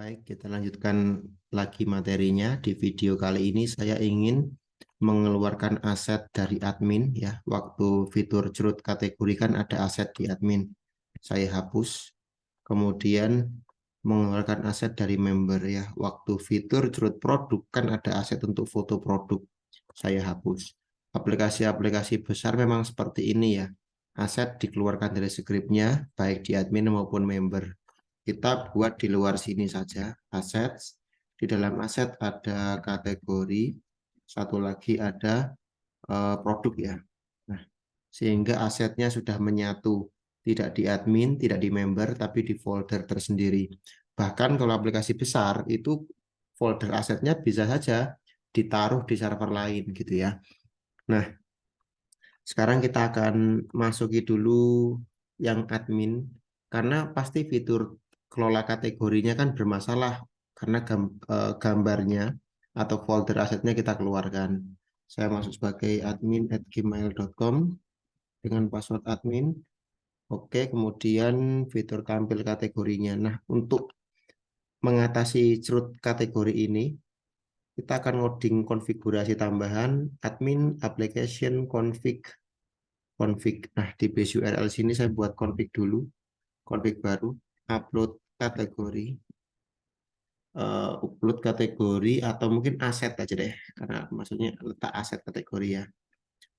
Baik, kita lanjutkan lagi materinya. Di video kali ini saya ingin mengeluarkan aset dari admin ya. Waktu fitur cerut kategori kan ada aset di admin. Saya hapus. Kemudian mengeluarkan aset dari member ya. Waktu fitur cerut produk kan ada aset untuk foto produk. Saya hapus. Aplikasi-aplikasi besar memang seperti ini ya. Aset dikeluarkan dari scriptnya baik di admin maupun member. Kita buat di luar sini saja, assets. Di dalam aset ada kategori, satu lagi ada produk ya. Nah, sehingga asetnya sudah menyatu, tidak di admin, tidak di member, tapi di folder tersendiri. Bahkan kalau aplikasi besar, itu folder asetnya bisa saja ditaruh di server lain gitu ya. Nah, sekarang kita akan masuki dulu yang admin, karena pasti fitur kelola kategorinya kan bermasalah, karena gambarnya atau folder asetnya kita keluarkan. Saya masuk sebagai admin@gmail.com dengan password admin. Oke, kemudian fitur tampil kategorinya. Nah, untuk mengatasi cerut kategori ini, kita akan ngoding konfigurasi tambahan admin application config. Nah, di base URL sini saya buat config dulu, config baru, upload kategori, upload kategori atau mungkin aset aja deh, karena maksudnya letak aset kategori ya.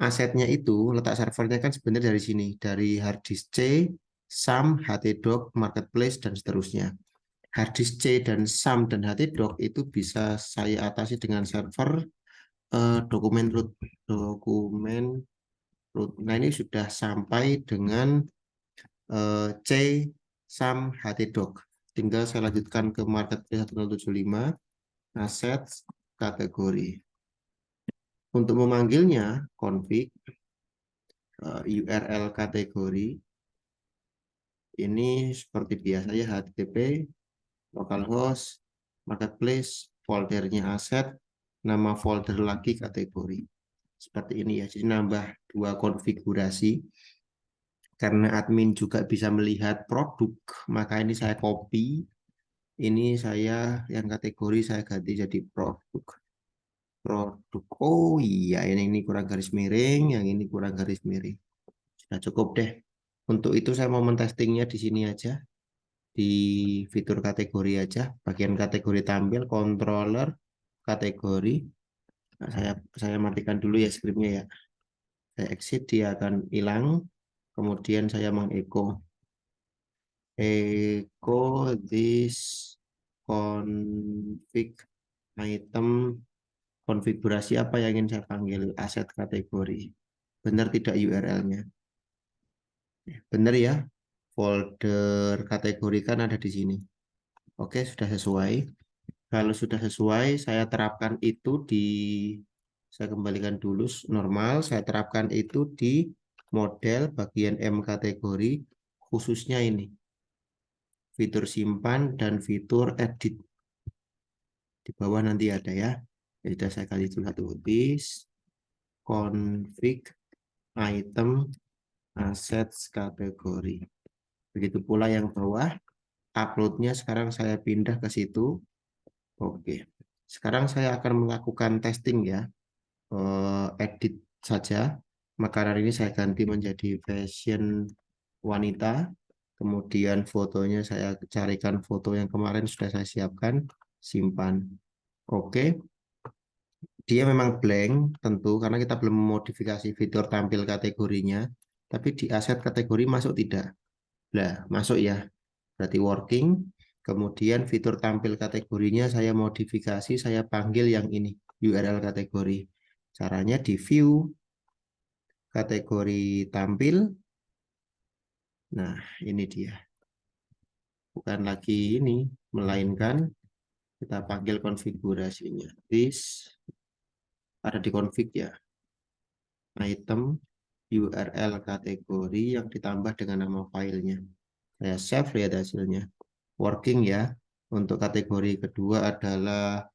Asetnya itu letak servernya kan sebenarnya dari sini, dari harddisk C, SAM, htdoc, marketplace dan seterusnya. Harddisk C dan SAM dan htdoc itu bisa saya atasi dengan server dokumen root, dokumen root. Nah, ini sudah sampai dengan C SAM htdoc. Tinggal saya lanjutkan ke marketplace 1075 aset kategori. Untuk memanggilnya config URL kategori ini seperti biasa ya, HTTP localhost marketplace, foldernya aset, nama folder lagi kategori. Seperti ini ya. Jadi nambah dua konfigurasi. Karena admin juga bisa melihat produk, maka ini saya copy. Ini saya yang kategori saya ganti jadi produk. Produk. Oh iya, ini kurang garis miring, yang ini kurang garis miring. Sudah cukup deh. Untuk itu saya mau mentestingnya di sini aja. Di fitur kategori aja. Bagian kategori tampil, controller, kategori. Nah, saya matikan dulu ya scriptnya ya. Saya exit, dia akan hilang. Kemudian saya mengecho. Echo this config item, konfigurasi apa yang ingin saya panggil, aset kategori. Benar tidak URL-nya? Benar ya, folder kategori kan ada di sini. Oke, sudah sesuai. Kalau sudah sesuai, saya terapkan itu saya kembalikan dulu normal, saya terapkan itu di model bagian M kategori, khususnya ini. Fitur simpan dan fitur edit. Di bawah nanti ada ya. Jadi sudah saya kali itu satu bis config item assets kategori. Begitu pula yang bawah, uploadnya sekarang saya pindah ke situ. Oke. Sekarang saya akan melakukan testing ya. Edit saja. Makanan ini saya ganti menjadi fashion wanita. Kemudian fotonya saya carikan foto yang kemarin sudah saya siapkan. Simpan. Oke. Dia memang blank tentu karena kita belum memodifikasi fitur tampil kategorinya. Tapi di aset kategori masuk tidak? Nah, masuk ya. Berarti working. Kemudian fitur tampil kategorinya saya modifikasi, saya panggil yang ini, URL kategori. Caranya di view kategori tampil. Nah, ini dia. Bukan lagi ini, melainkan kita panggil konfigurasinya. This ada di config ya. Item URL kategori yang ditambah dengan nama filenya. Saya save, lihat hasilnya. Working ya. Untuk kategori kedua adalah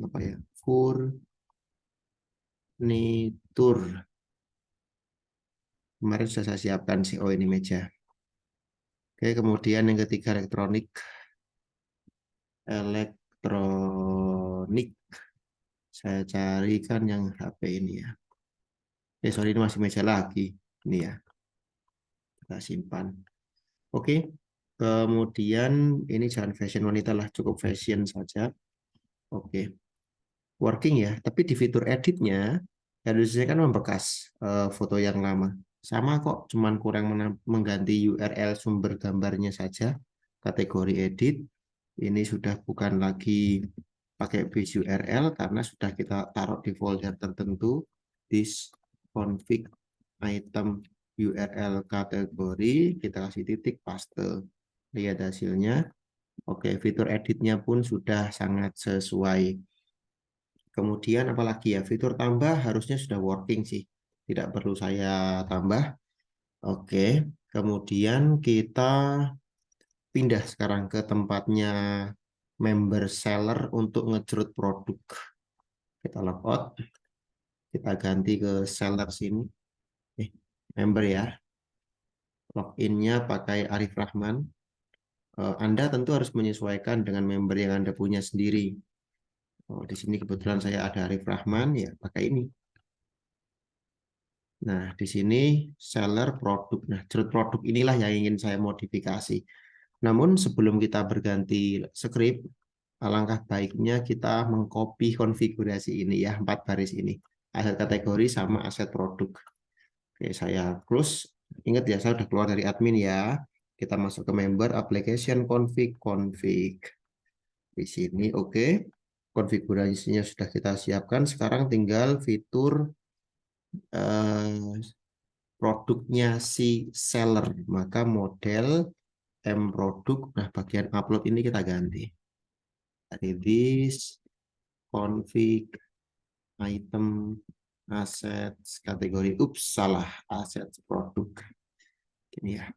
apa ya? Furnitur. Kemarin sudah saya siapkan sih. Oh, ini meja. Oke, kemudian yang ketiga elektronik. elektronik. Saya carikan yang HP ini ya. Sorry, ini masih meja lagi. Ini ya, kita simpan. Oke, kemudian ini jangan fashion wanita lah, cukup fashion saja. Oke, working ya. Tapi di fitur editnya, harusnya kan membekas foto yang lama. Sama kok, cuman kurang mengganti URL sumber gambarnya saja. Kategori edit, ini sudah bukan lagi pakai base URL karena sudah kita taruh di folder tertentu. This config item URL kategori, kita kasih titik paste. Lihat hasilnya. Oke, fitur editnya pun sudah sangat sesuai. Kemudian apalagi ya, fitur tambah harusnya sudah working sih. Tidak perlu saya tambah. Oke, kemudian kita pindah sekarang ke tempatnya member seller untuk ngejrut produk. Kita logout, kita ganti ke seller sini. Member ya. Loginnya pakai Arif Rahman. Anda tentu harus menyesuaikan dengan member yang Anda punya sendiri. Oh, di sini kebetulan saya ada Arif Rahman, ya pakai ini. Nah, di sini seller produk. Nah, jrut produk inilah yang ingin saya modifikasi. Namun sebelum kita berganti script, alangkah baiknya kita mengcopy konfigurasi ini ya, 4 baris ini. Aset kategori sama aset produk. Oke, saya close. Ingat ya, saya sudah keluar dari admin ya. Kita masuk ke member, application, config. Di sini oke. Konfigurasinya sudah kita siapkan. Sekarang tinggal fitur eh, produknya si seller. Maka model M produk. Nah, bagian upload ini kita ganti. Dari this, config, item, assets, kategori. Ups, salah. Assets produk. Ini ya.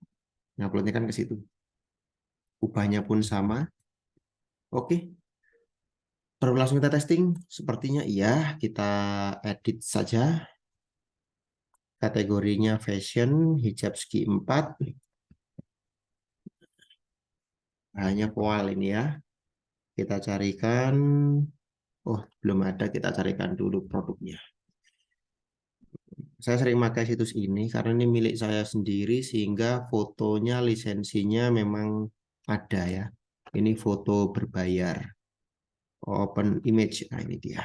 Uploadnya kan ke situ. Ubahnya pun sama. Oke. Perlu langsung kita testing? Sepertinya iya. Kita edit saja. Kategorinya fashion, hijab segi 4. Hanya poal ini ya. Kita carikan. Oh, belum ada. Kita carikan dulu produknya. Saya sering pakai situs ini karena ini milik saya sendiri sehingga fotonya, lisensinya memang ada ya. Ini foto berbayar. Open image. Nah, ini dia.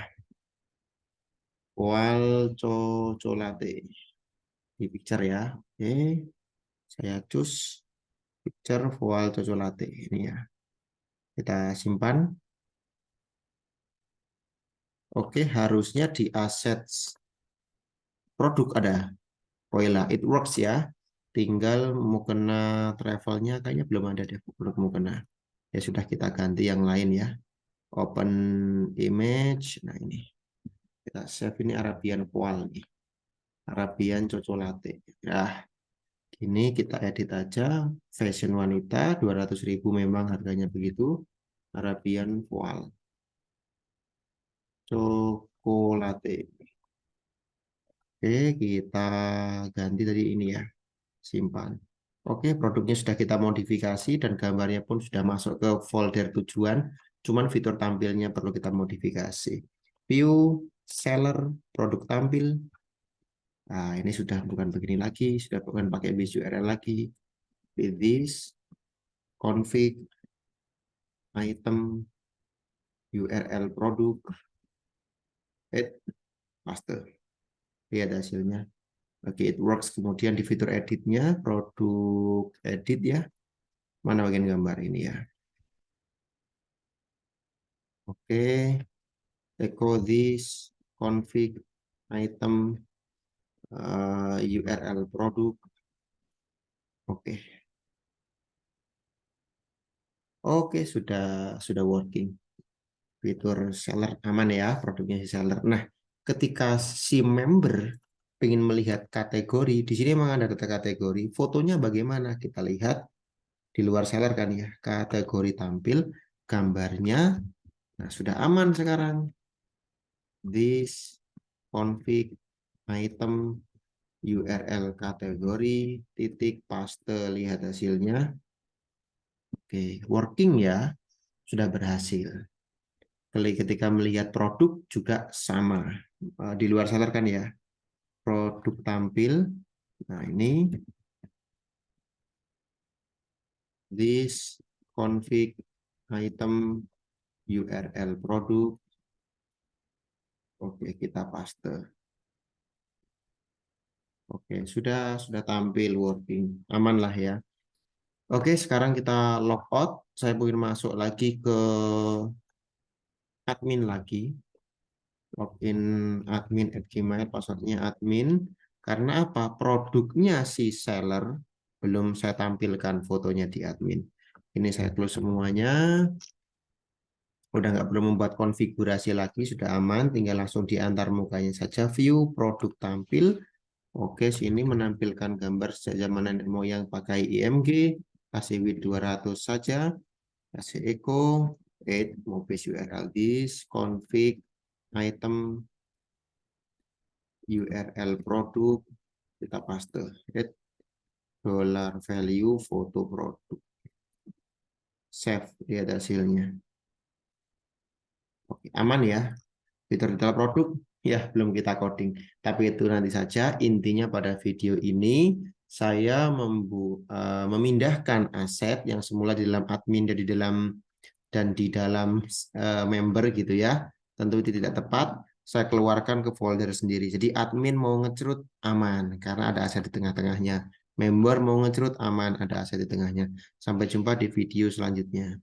Poal cocolate. Di picture ya. Oke. Saya choose picture voal cocolate. Ini ya. Kita simpan. Oke, harusnya di assets produk ada. Voila, it works ya. Tinggal mau kena travelnya kayaknya belum ada deh produk mau kena. Ya sudah kita ganti yang lain ya. Open image. Nah ini kita save ini Arabian voal nih. Arabian cocolate. Nah, ini kita edit aja. Fashion wanita 200.000 memang harganya begitu. Arabian voal cocolate. Oke, kita ganti tadi ini ya, simpan. Oke, produknya sudah kita modifikasi dan gambarnya pun sudah masuk ke folder tujuan. Cuman fitur tampilnya perlu kita modifikasi. View, seller, produk tampil. Nah, ini sudah bukan begini lagi, sudah bukan pakai base URL lagi. With this, config, item, URL produk, add, paste. Lihat hasilnya. Oke, it works. Kemudian di fitur editnya, produk edit ya. Mana bagian gambar ini ya. Oke, echo this, config, item, URL produk. Oke, oke sudah working. Fitur seller aman ya, produknya si seller. Nah, ketika si member ingin melihat kategori, di sini memang ada data kategori. Fotonya bagaimana? Kita lihat di luar seller kan ya, kategori tampil, gambarnya. Nah, sudah aman sekarang. This config item URL kategori titik paste, lihat hasilnya. Oke, working ya. sudah berhasil. Ketika melihat produk juga sama. Di luar seller kan ya. Produk tampil. Nah, ini this config item URL produk. Oke, kita paste. Oke, sudah tampil working. Aman lah ya. Oke, sekarang kita logout. Saya ingin masuk lagi ke admin lagi. Login admin @gmail, passwordnya admin. Karena apa? Produknya si seller belum saya tampilkan fotonya di admin. Ini saya close semuanya. Udah nggak perlu membuat konfigurasi lagi, sudah aman. Tinggal langsung diantar mukanya saja. View produk tampil. Oke, sini menampilkan gambar sejak zaman nenek moyang pakai IMG. Kasih width 200 saja. Kasih echo. Add mobile URL this config item URL produk, kita paste add $value foto produk, save, lihat hasilnya. Oke, aman ya. Fitur detail produk ya belum kita coding, tapi itu nanti saja. Intinya pada video ini saya memindahkan aset yang semula di dalam admin dan di dalam member gitu ya. Tentu itu tidak tepat. Saya keluarkan ke folder sendiri. Jadi admin mau ngecerut aman karena ada aset di tengah-tengahnya. Member mau ngecerut aman, ada aset di tengahnya. Sampai jumpa di video selanjutnya.